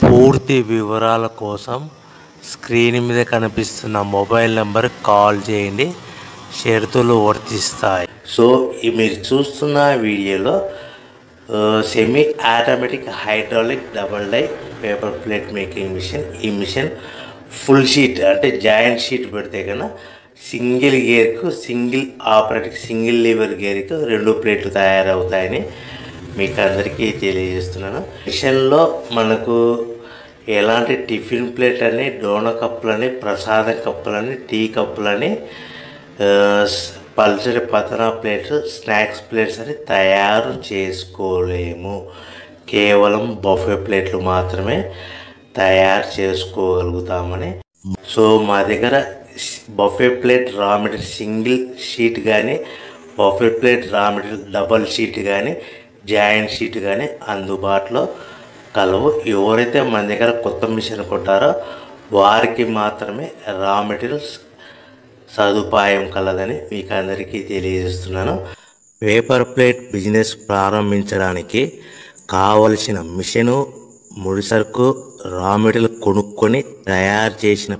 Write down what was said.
పూర్తి వివరాల కోసం స్క్రీన్ మీద కనిపిస్తున్న మొబైల్ నెంబర్కి కాల్ చేయండి. షరతులు వర్తిస్తాయి. సో మీరు చూస్తున్న వీడియోలో semi automatic hydraulic double die paper plate making machine. ఈ మిషన్ ఫుల్ షీట్ అంటే జాయింట్ షీట్ పెడితే కన్నా సింగిల్ గేర్కు సింగిల్ ఆపరేటింగ్ సింగిల్ లీవర్ గేర్కు 2 ప్లేట్లు తయారవుతాయని మీకు అందరికీ తెలియజేస్తున్నాను. మిషన్లో మనకు ఎలాంటి టిఫిన్ ప్లేట్లని, డోనా కప్పులని, ప్రసాదం కప్పులని, టీ కప్పులని, పల్చడి పతనా ప్లేట్స్, స్నాక్స్ ప్లేట్స్ అని తయారు చేసుకోలేము. కేవలం బఫే ప్లేట్లు మాత్రమే తయారు చేసుకోగలుగుతామని. సో మా దగ్గర buffet plate raw material single sheet కానీ, buffet plate raw material double sheet కానీ, జాయింట్ షీట్ కానీ అందుబాటులో కలవు. ఎవరైతే మన దగ్గర కొత్త మిషన్ కొంటారో వారికి మాత్రమే రా మెటీరియల్స్ సదుపాయం కలదని మీకు అందరికీ తెలియజేస్తున్నాను. పేపర్ ప్లేట్ బిజినెస్ ప్రారంభించడానికి కావలసిన మిషను, ముడిసరుకు, రా మెటీరియల్ కొనుక్కొని తయారు చేసిన